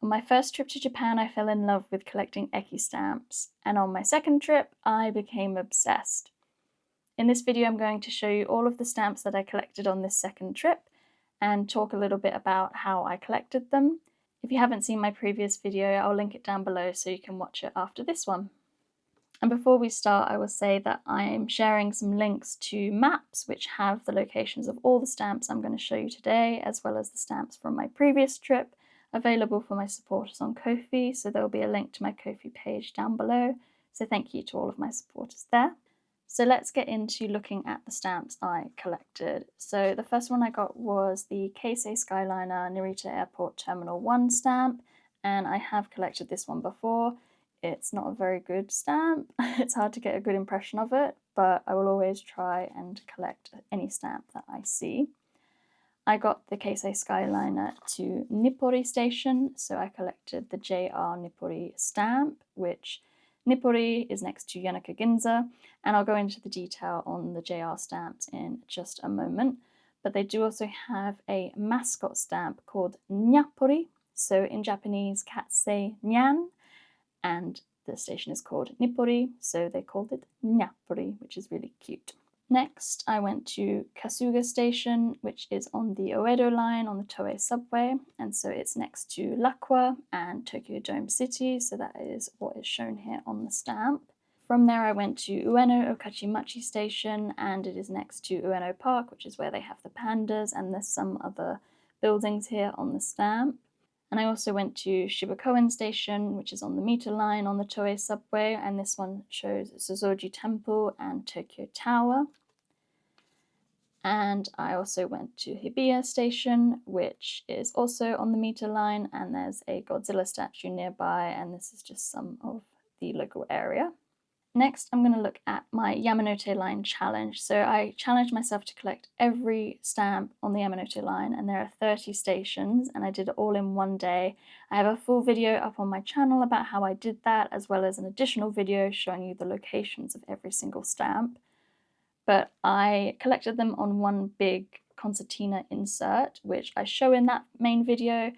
On my first trip to Japan, I fell in love with collecting eki-stamps, and on my second trip, I became obsessed. In this video, I'm going to show you all of the stamps that I collected on this second trip and talk a little bit about how I collected them. If you haven't seen my previous video, I'll link it down below so you can watch it after this one. And before we start, I will say that I'm sharing some links to maps which have the locations of all the stamps I'm going to show you today, as well as the stamps from my previous trip, available for my supporters on Ko-fi, so there will be a link to my Ko-fi page down below, so thank you to all of my supporters there. So let's get into looking at the stamps I collected. So the first one I got was the Keisei Skyliner Narita Airport Terminal 1 stamp, and I have collected this one before. It's not a very good stamp, it's hard to get a good impression of it, but I will always try and collect any stamp that I see. I got the Keisei Skyliner to Nippori Station, so I collected the JR Nippori stamp, which Nippori is next to Yanaka Ginza, and I'll go into the detail on the JR stamps in just a moment. But they do also have a mascot stamp called Nyappori, so in Japanese cats say Nyan, and the station is called Nippori, so they called it Nyappori, which is really cute. Next, I went to Kasuga Station, which is on the Uedo Line on the Toei subway, and so it's next to L'Aqua and Tokyo Dome City, so that is what is shown here on the stamp. From there I went to Ueno Okachimachi Station, and it is next to Ueno Park, which is where they have the pandas, and there's some other buildings here on the stamp. And I also went to Shibukoen Station, which is on the meter line on the Toei subway, and this one shows Sozoji Temple and Tokyo Tower. And I also went to Hibiya Station, which is also on the meter line, and there's a Godzilla statue nearby, and this is just some of the local area. Next, I'm going to look at my Yamanote Line challenge. So I challenged myself to collect every stamp on the Yamanote Line, and there are 30 stations, and I did it all in one day. I have a full video up on my channel about how I did that, as well as an additional video showing you the locations of every single stamp. But I collected them on one big concertina insert, which I show in that main video.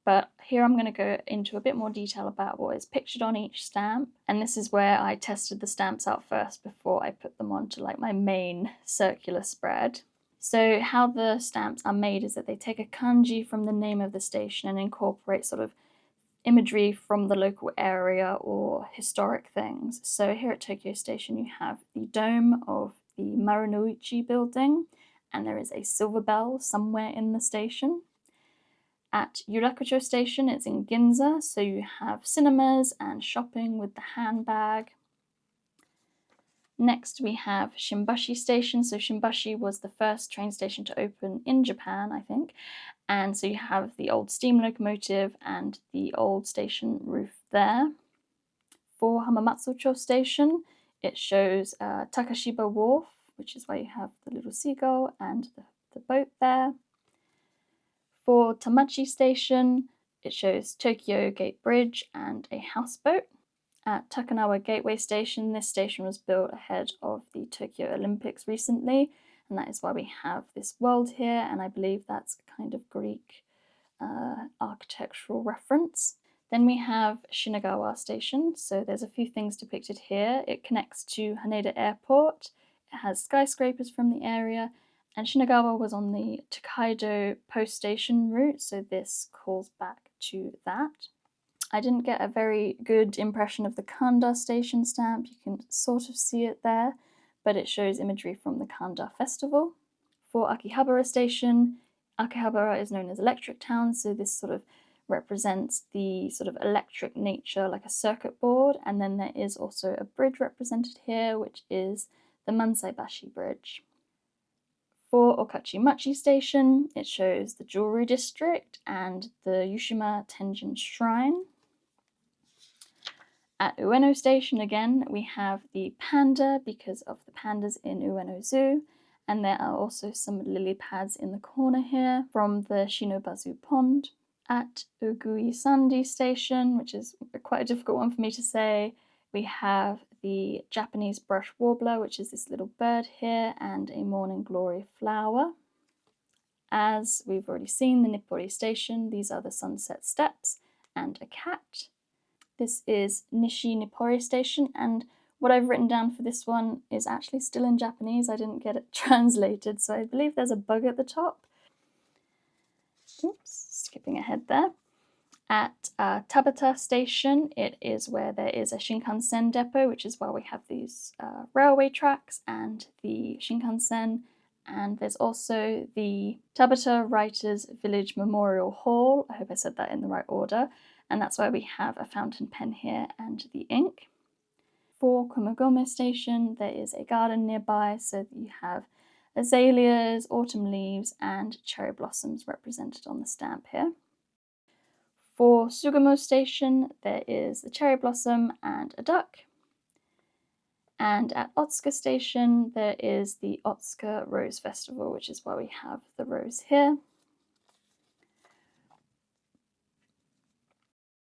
But here I'm going to go into a bit more detail about what is pictured on each stamp, and this is where I tested the stamps out first before I put them onto like my main circular spread. So how the stamps are made is that they take a kanji from the name of the station and incorporate sort of imagery from the local area or historic things. So here at Tokyo Station you have the dome of the Marunouchi building, and there is a silver bell somewhere in the station. At Yurakucho Station, it's in Ginza, so you have cinemas and shopping with the handbag. Next we have Shimbashi Station. So Shimbashi was the first train station to open in Japan, I think. And so you have the old steam locomotive and the old station roof there. For Hamamatsucho Station, it shows Takashiba Wharf, which is where you have the little seagull and the boat there. For Tamachi Station, it shows Tokyo Gate Bridge and a houseboat. At Takanawa Gateway Station, this station was built ahead of the Tokyo Olympics recently, and that is why we have this world here, and I believe that's a kind of Greek architectural reference. Then we have Shinagawa Station, so there's a few things depicted here. It connects to Haneda Airport, it has skyscrapers from the area, and Shinagawa was on the Tokaido post station route, so this calls back to that. I didn't get a very good impression of the Kanda station stamp. You can sort of see it there, but it shows imagery from the Kanda festival. For Akihabara Station, Akihabara is known as Electric Town, so this sort of represents the sort of electric nature, like a circuit board, and then there is also a bridge represented here, which is the Mansaibashi Bridge. For Okachimachi Station, it shows the jewelry district and the Yushima Tenjin Shrine. At Ueno Station again, we have the panda because of the pandas in Ueno Zoo, and there are also some lily pads in the corner here from the Shinobazu Pond. At Ugui Sandi Station, which is quite a difficult one for me to say, we have the Japanese brush warbler, which is this little bird here, and a morning glory flower. As we've already seen, the Nippori Station, these are the sunset steps, and a cat. This is Nishi Nippori Station, and what I've written down for this one is actually still in Japanese. I didn't get it translated, so I believe there's a bug at the top. Oops, skipping ahead there. At Tabata Station, it is where there is a Shinkansen depot, which is where we have these railway tracks and the Shinkansen. And there's also the Tabata Writers Village Memorial Hall. I hope I said that in the right order. And that's why we have a fountain pen here and the ink. For Kumagome Station, there is a garden nearby, so that you have azaleas, autumn leaves, and cherry blossoms represented on the stamp here. For Sugamo Station, there is a cherry blossom and a duck. And at Otsuka Station, there is the Otsuka Rose Festival, which is why we have the rose here.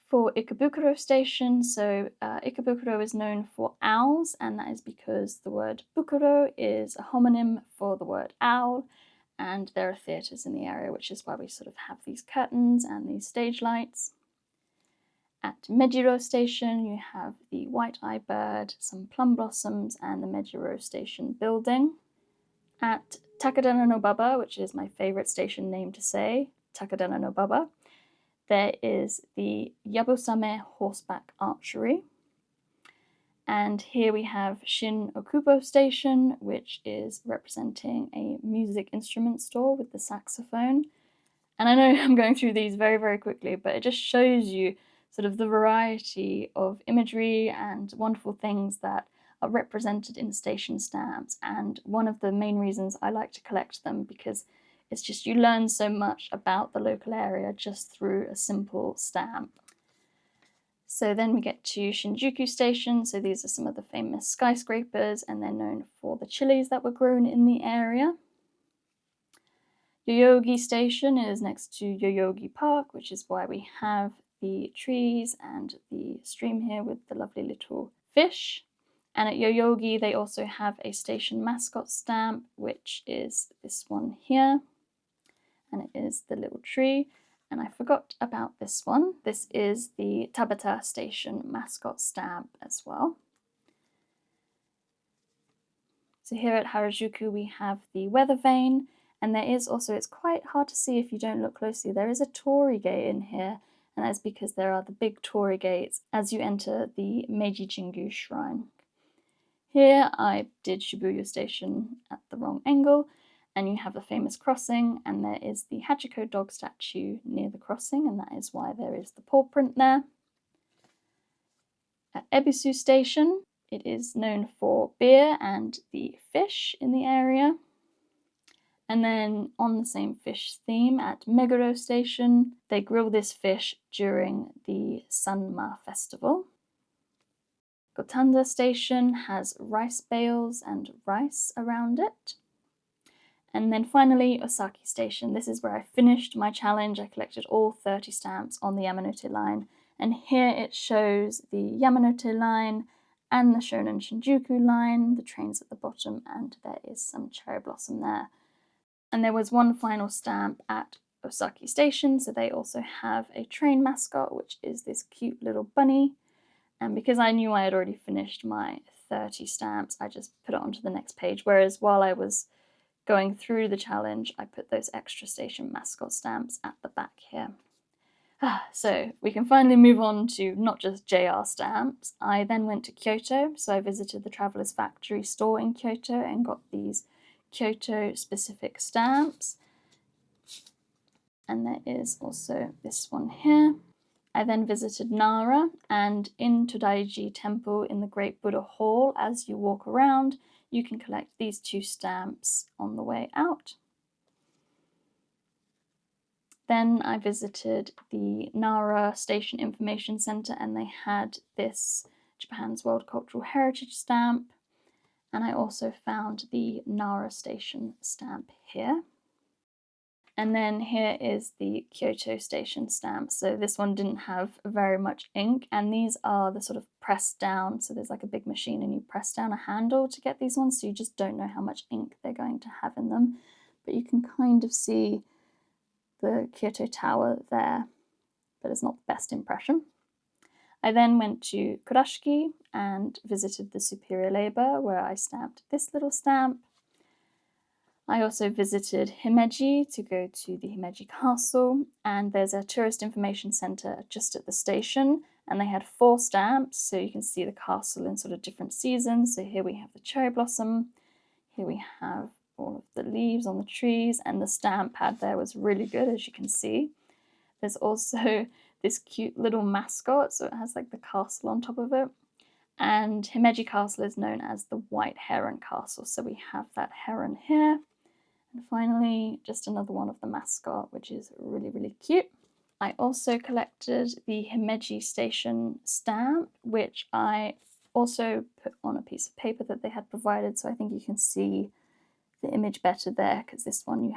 For Ikebukuro Station, so Ikebukuro is known for owls, and that is because the word bukuro is a homonym for the word owl, and there are theatres in the area, which is why we sort of have these curtains and these stage lights. At Mejiro Station, you have the white-eyed bird, some plum blossoms, and the Mejiro Station building. At Takadana no Baba, which is my favourite station name to say, Takadana no Baba, there is the Yabusame horseback archery. And here we have Shin Okubo Station, which is representing a music instrument store with the saxophone. And I know I'm going through these very, very quickly, but it just shows you sort of the variety of imagery and wonderful things that are represented in station stamps. And one of the main reasons I like to collect them, because it's just you learn so much about the local area just through a simple stamp. So then we get to Shinjuku Station. So these are some of the famous skyscrapers, and they're known for the chilies that were grown in the area. Yoyogi Station is next to Yoyogi Park, which is why we have the trees and the stream here with the lovely little fish. And at Yoyogi, they also have a station mascot stamp, which is this one here. And it is the little tree. And I forgot about this one. This is the Tabata Station mascot stamp as well. So here at Harajuku, we have the weather vane. And there is also, it's quite hard to see if you don't look closely, there is a torii gate in here, and that's because there are the big torii gates as you enter the Meiji Jingu Shrine. Here I did Shibuya Station at the wrong angle, and you have the famous crossing, and there is the Hachiko dog statue near the crossing, and that is why there is the paw print there. At Ebisu Station, it is known for beer and the fish in the area. And then on the same fish theme at Meguro Station, they grill this fish during the Sanma festival. Gotanda Station has rice bales and rice around it. And then finally, Osaki Station. This is where I finished my challenge. I collected all 30 stamps on the Yamanote Line. And here it shows the Yamanote Line and the Shonan Shinjuku Line, the trains at the bottom, and there is some cherry blossom there. And there was one final stamp at Osaki Station, so they also have a train mascot, which is this cute little bunny. And because I knew I had already finished my 30 stamps, I just put it onto the next page. Whereas while I was going through the challenge, I put those extra station mascot stamps at the back here. So we can finally move on to not just JR stamps. I then went to Kyoto, so I visited the Traveller's Factory store in Kyoto and got these Kyoto specific stamps. And there is also this one here. I then visited Nara, and in Todaiji Temple in the Great Buddha Hall, as you walk around, you can collect these two stamps on the way out. Then I visited the Nara Station Information Center, and they had this Japan's World Cultural Heritage stamp. And I also found the Nara Station stamp here. And then here is the Kyoto Station stamp. So this one didn't have very much ink, and these are the sort of pressed down. So there's like a big machine and you press down a handle to get these ones, so you just don't know how much ink they're going to have in them. But you can kind of see the Kyoto Tower there. but it's not the best impression. I then went to Kurashiki and visited the Superior Labour, where I stamped this little stamp. I also visited Himeji to go to the Himeji Castle, and there's a tourist information centre just at the station, and they had 4 stamps, so you can see the castle in sort of different seasons. So here we have the cherry blossom, here we have all of the leaves on the trees, and the stamp pad there was really good, as you can see. There's also this cute little mascot, so it has like the castle on top of it. And Himeji Castle is known as the White Heron Castle, so we have that heron here. And finally, just another one of the mascot, which is really, really cute. I also collected the Himeji Station stamp, which I also put on a piece of paper that they had provided, so I think you can see the image better there, because this one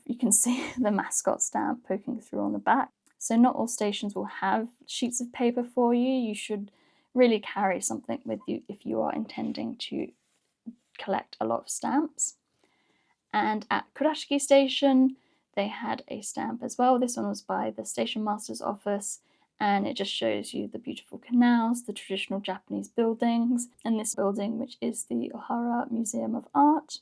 you can see the mascot stamp poking through on the back. So not all stations will have sheets of paper for you. You should really carry something with you if you are intending to collect a lot of stamps. And at Kurashiki Station, they had a stamp as well. This one was by the station master's office, and it just shows you the beautiful canals, the traditional Japanese buildings, and this building, which is the Ohara Museum of Art.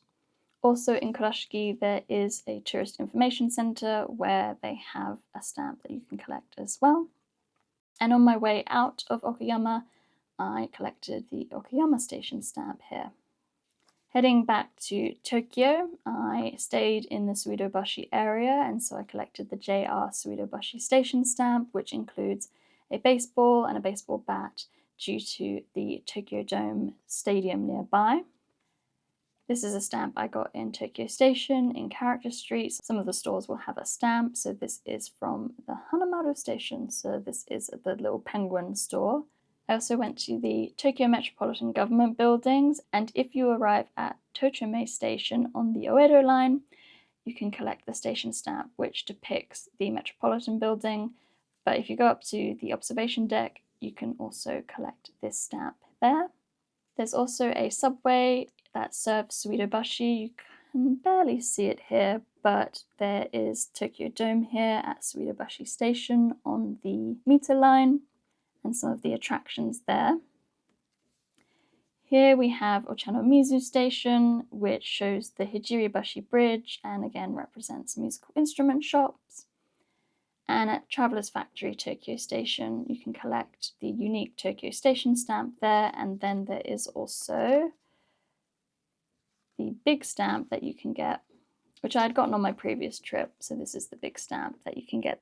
Also in Kurashiki, there is a tourist information centre where they have a stamp that you can collect as well. And on my way out of Okayama, I collected the Okayama Station stamp here. Heading back to Tokyo, I stayed in the Suidobashi area, and so I collected the JR Suidobashi Station stamp, which includes a baseball and a baseball bat due to the Tokyo Dome Stadium nearby. This is a stamp I got in Tokyo Station in Character Street. Some of the stores will have a stamp, so this is from the Hanamaru Station, so this is the little penguin store. I also went to the Tokyo Metropolitan Government buildings, and if you arrive at Tochome Station on the Oedo Line, you can collect the station stamp, which depicts the Metropolitan building. But if you go up to the observation deck, you can also collect this stamp there. There's also a subway that serves Suidobashi. You can barely see it here, but there is Tokyo Dome here at Suidobashi Station on the meter line, and some of the attractions there. Here we have Ochanomizu Station, which shows the Hijiribashi Bridge and again represents musical instrument shops. And at Traveller's Factory Tokyo Station, you can collect the unique Tokyo Station stamp there, and then there is also the big stamp that you can get, which I had gotten on my previous trip, so this is the big stamp that you can get.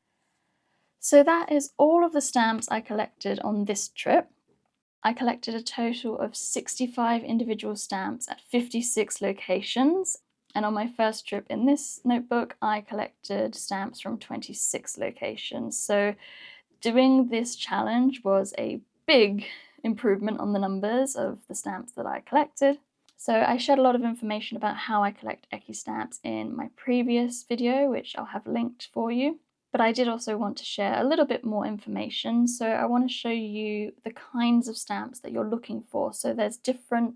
So that is all of the stamps I collected on this trip. I collected a total of 65 individual stamps at 56 locations, and on my first trip in this notebook, I collected stamps from 26 locations. So doing this challenge was a big improvement on the numbers of the stamps that I collected. So I shared a lot of information about how I collect eki-stamps in my previous video, which I'll have linked for you. But I did also want to share a little bit more information. So I want to show you the kinds of stamps that you're looking for. So there's different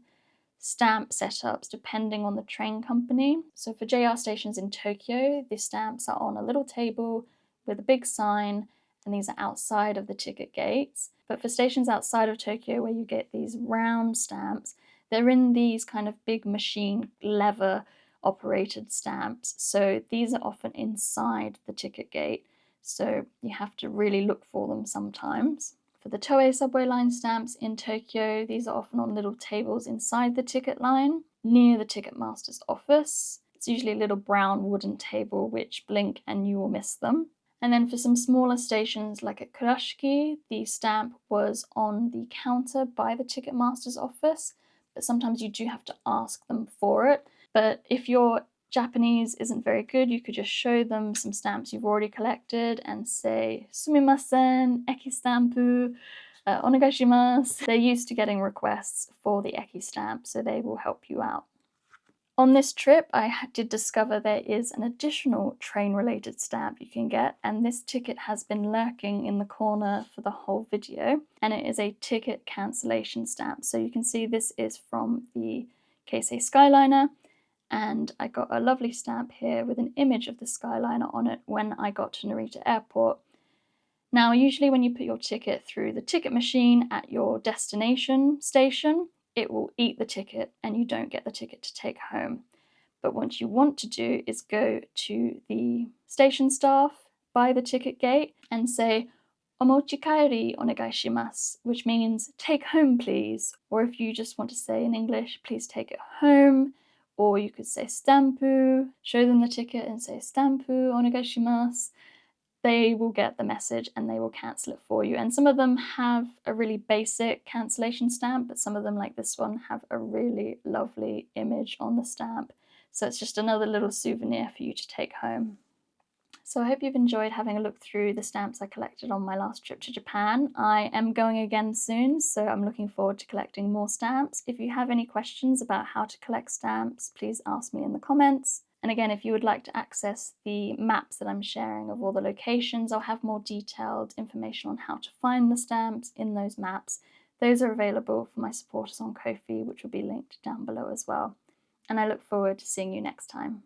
stamp setups depending on the train company. So for JR stations in Tokyo, the stamps are on a little table with a big sign, and these are outside of the ticket gates. But for stations outside of Tokyo, where you get these round stamps, they're in these kind of big machine lever operated stamps. So these are often inside the ticket gate, so you have to really look for them sometimes. For the Toei subway line stamps in Tokyo, these are often on little tables inside the ticket line, near the ticket master's office. It's usually a little brown wooden table which blink and you will miss them. And then for some smaller stations like at Kurashiki, the stamp was on the counter by the ticket master's office, but sometimes you do have to ask them for it. But if your Japanese isn't very good, you could just show them some stamps you've already collected and say, "Sumimasen, eki-stampu, onegaishimasu." They're used to getting requests for the eki-stamp, so they will help you out. On this trip, I did discover there is an additional train-related stamp you can get, and this ticket has been lurking in the corner for the whole video, and it is a ticket cancellation stamp. So you can see this is from the Keisei Skyliner, and I got a lovely stamp here with an image of the Skyliner on it when I got to Narita Airport. Now, usually when you put your ticket through the ticket machine at your destination station, it will eat the ticket and you don't get the ticket to take home. But what you want to do is go to the station staff by the ticket gate and say, omochikaeri onegaishimasu, which means take home please. Or if you just want to say in English, please take it home. Or you could say stampu, show them the ticket and say stampu onegaishimasu. They will get the message and they will cancel it for you. And some of them have a really basic cancellation stamp, but some of them, like this one, have a really lovely image on the stamp. So it's just another little souvenir for you to take home. So I hope you've enjoyed having a look through the stamps I collected on my last trip to Japan. I am going again soon, so I'm looking forward to collecting more stamps. If you have any questions about how to collect stamps, please ask me in the comments. And again, if you would like to access the maps that I'm sharing of all the locations, I'll have more detailed information on how to find the stamps in those maps. Those are available for my supporters on Ko-fi, which will be linked down below as well. And I look forward to seeing you next time.